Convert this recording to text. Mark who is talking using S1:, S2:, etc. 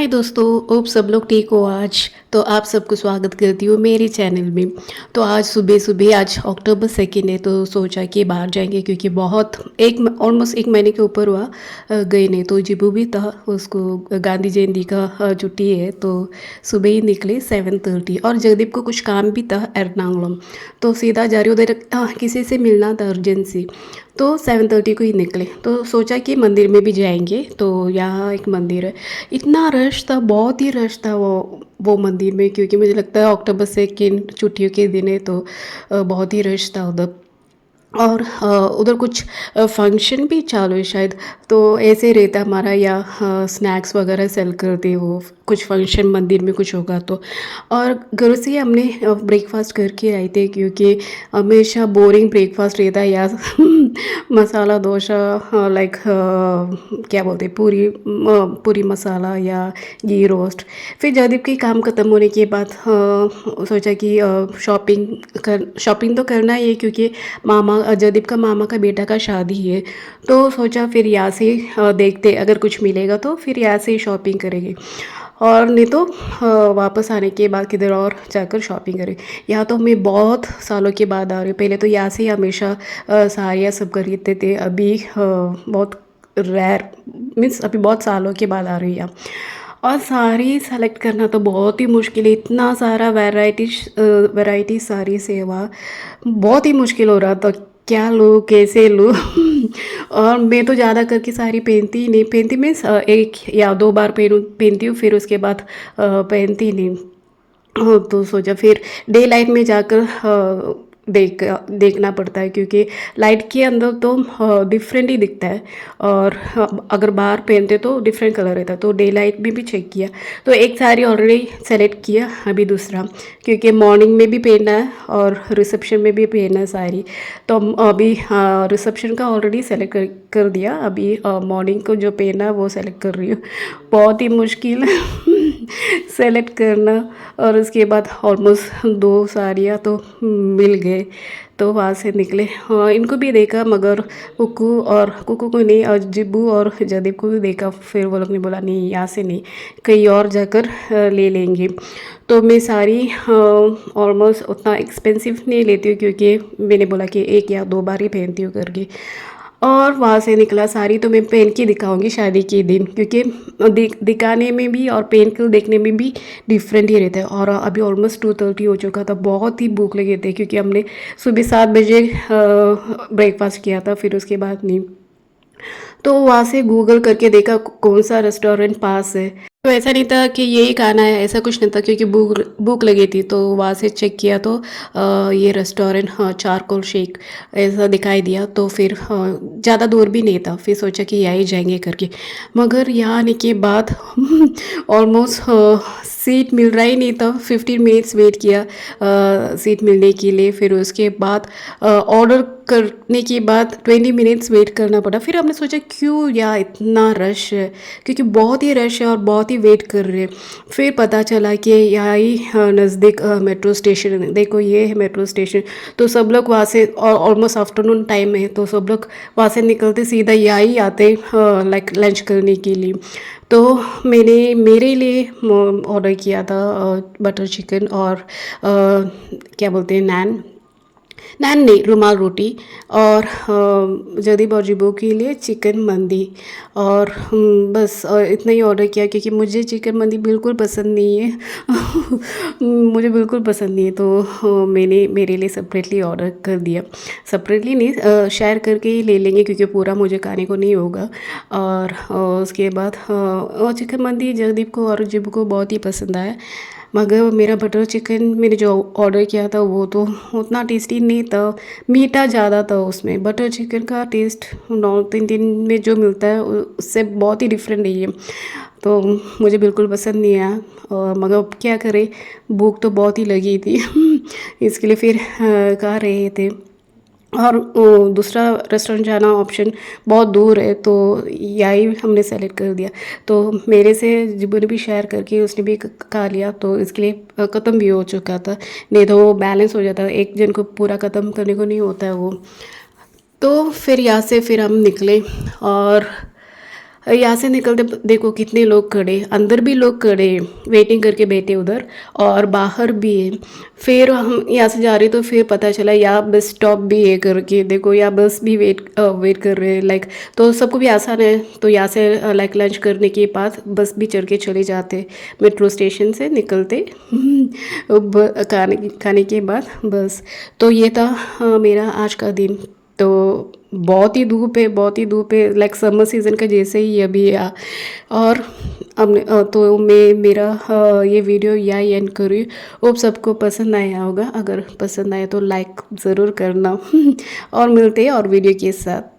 S1: दोस्तों, होप सब लोग ठीक हो आज। तो आप सबको स्वागत करती हूँ मेरे चैनल में। तो आज सुबह-सुबह आज अक्टूबर 2 है तो सोचा कि बाहर जाएँगे क्योंकि बहुत एक ऑलमोस्ट 1 महीने के ऊपर हुआ गए नहीं। तो जिबू भी था, उसको गांधी जयंती का छुट्टी है तो सुबह ही निकले 7:30 और जगदीप को कुछ काम भी था एर्नाकुलम। तो सीधा जा रही उधर किसी से मिलना था अर्जेंसी। तो 7:30 को ही निकले तो सोचा कि मंदिर में भी जाएँगे। तो यहाँ एक मंदिर है, इतना रश था, बहुत ही रश था वो मंदिर में क्योंकि मुझे लगता है अक्टूबर 2 छुट्टियों के दिन है तो बहुत ही रश था उधर। और उधर कुछ फंक्शन भी चालू है शायद। तो ऐसे रहता हमारा या स्नैक्स वगैरह सेल करते हो, कुछ फंक्शन मंदिर में कुछ होगा तो। और घर से ही हमने ब्रेकफास्ट करके आए थे क्योंकि हमेशा बोरिंग ब्रेकफास्ट रहता है यार। मसाला डोसा, लाइक क्या बोलते हैं, पूरी मसाला या घी रोस्ट। फिर जयदीप के काम ख़त्म होने के बाद सोचा कि शॉपिंग तो करना ही है क्योंकि जयदीप का मामा का बेटा का शादी है। तो सोचा फिर यहाँ से देखते अगर कुछ मिलेगा तो फिर यहाँ से ही शॉपिंग करेंगे और नहीं तो वापस आने के बाद किधर और जाकर शॉपिंग करें। यहाँ तो मैं बहुत सालों के बाद आ रही हूँ, पहले तो यहाँ से ही हमेशा साड़ियाँ सब खरीदते थे। अभी बहुत रेयर मीन्स अभी बहुत सालों के बाद आ रही है यहाँ। और साड़ी सेलेक्ट करना तो बहुत ही मुश्किल है, इतना सारा वैरायटी साड़ी सेवा बहुत ही मुश्किल हो रहा था, क्या लूँ कैसे लूँ। और मैं तो ज़्यादा करके साड़ी पहनती ही नहीं, पहनती मीन्स 1 या 2 बार पहनती हूँ फिर उसके बाद पहनती नहीं। तो सोचा फिर डे लाइट में जाकर देखना पड़ता है क्योंकि लाइट के अंदर तो डिफरेंट ही दिखता है और अगर बाहर पहनते तो डिफरेंट कलर रहता है। तो डे लाइट में भी चेक किया तो एक साड़ी ऑलरेडी सेलेक्ट किया, अभी दूसरा क्योंकि मॉर्निंग में भी पहनना है और रिसेप्शन में भी पहनना है साड़ी। तो अभी रिसेप्शन का ऑलरेडी सेलेक्ट कर दिया, अभी मॉर्निंग को जो पहनना है वो सेलेक्ट कर रही हूँ। बहुत ही मुश्किल सेलेक्ट करना। और उसके बाद ऑलमोस्ट 2 साड़ियाँ तो मिल गए तो वहाँ से निकले। हाँ, इनको भी देखा मगर कुकू को नहीं, और जिब्बू और जयदीप को भी देखा। फिर वो लोग ने बोला नहीं यहाँ से नहीं, कहीं और जाकर ले लेंगे। तो मैं साड़ी ऑलमोस्ट उतना एक्सपेंसिव नहीं लेती हूँ क्योंकि मैंने बोला कि 1 या 2 बार ही पहनती हूँ करके। और वहाँ से निकला, साड़ी तो मैं पहन के दिखाऊंगी शादी के दिन क्योंकि दिखाने में भी और पहन कर देखने में भी डिफरेंट ही रहता है। और अभी ऑलमोस्ट 2:30 हो चुका था, बहुत ही भूख लगे थे क्योंकि हमने सुबह 7 बजे ब्रेकफास्ट किया था, फिर उसके बाद नहीं। तो वहाँ से गूगल करके देखा कौन सा रेस्टोरेंट पास है। तो ऐसा नहीं था कि यही खाना है, ऐसा कुछ नहीं था क्योंकि भूख लगी थी। तो वहाँ से चेक किया तो ये रेस्टोरेंट, हाँ, चारकोल शेक ऐसा दिखाई दिया। तो फिर ज़्यादा दूर भी नहीं था, फिर सोचा कि यहाँ ही जाएंगे करके। मगर यहाँ आने के बाद ऑलमोस्ट सीट मिल रहा ही नहीं था, 15 मिनट्स वेट किया सीट मिलने के लिए। फिर उसके बाद ऑर्डर करने के बाद 20 मिनट्स वेट करना पड़ा। फिर हमने सोचा क्यों यार इतना रश है, क्योंकि बहुत ही रश है और बहुत ही वेट कर रहे हैं। फिर पता चला कि यहाँ ही नज़दीक मेट्रो स्टेशन है, देखो ये है मेट्रो स्टेशन। तो सब लोग वहाँ से, और ऑलमोस्ट आफ्टरनून टाइम है तो सब लोग वहाँ से निकलते सीधा यहाँ ही आते लाइक लंच करने के लिए। तो मैंने मेरे लिए ऑर्डर किया था बटर चिकन और क्या बोलते हैं, नान नहीं, रुमाल रोटी। और जयदीप और जिबू के लिए चिकन मंदी। और बस इतना ही ऑर्डर किया क्योंकि मुझे चिकन मंदी बिल्कुल पसंद नहीं है। मुझे बिल्कुल पसंद नहीं है तो मैंने मेरे लिए सेपरेटली ऑर्डर कर दिया। सेपरेटली नहीं, शेयर करके ही ले लेंगे क्योंकि पूरा मुझे खाने को नहीं होगा। और उसके बाद चिकन मंदी जयदीप को और जिबू को बहुत ही पसंद आया। मगर मेरा बटर चिकन मैंने जो ऑर्डर किया था वो तो उतना टेस्टी नहीं था, मीठा ज़्यादा था उसमें। बटर चिकन का टेस्ट 9-3 दिन में जो मिलता है उससे बहुत ही डिफरेंट है ये। तो मुझे बिल्कुल पसंद नहीं आया। और मगर अब क्या करें, भूख तो बहुत ही लगी थी। इसके लिए फिर खा रहे थे। और दूसरा रेस्टोरेंट जाना ऑप्शन बहुत दूर है तो यही हमने सेलेक्ट कर दिया। तो मेरे से जिबू ने भी शेयर करके उसने भी खा लिया तो इसके लिए ख़त्म भी हो चुका था, नहीं तो वो बैलेंस हो जाता, एक जन को पूरा ख़त्म करने को नहीं होता है वो। तो फिर यहाँ से फिर हम निकले और यहाँ से निकलते देखो कितने लोग खड़े, अंदर भी लोग खड़े वेटिंग करके बैठे उधर, और बाहर भी है। फिर हम यहाँ से जा रहे तो फिर पता चला यहाँ बस स्टॉप भी है करके, देखो यहाँ बस भी वेट कर रहे हैं लाइक। तो सबको भी आसान है, तो यहाँ से लाइक लंच करने के बाद बस भी चढ़ के चले जाते मेट्रो स्टेशन से निकलते खाने के बाद बस। तो ये था मेरा आज का दिन। तो बहुत ही धूप है, बहुत ही धूप है, लाइक समर सीज़न का जैसे ही अभी और अब तो मैं मेरा ये वीडियो यही एंड करूँ। होप सबको पसंद आया होगा, अगर पसंद आया तो लाइक ज़रूर करना और मिलते हैं और वीडियो के साथ।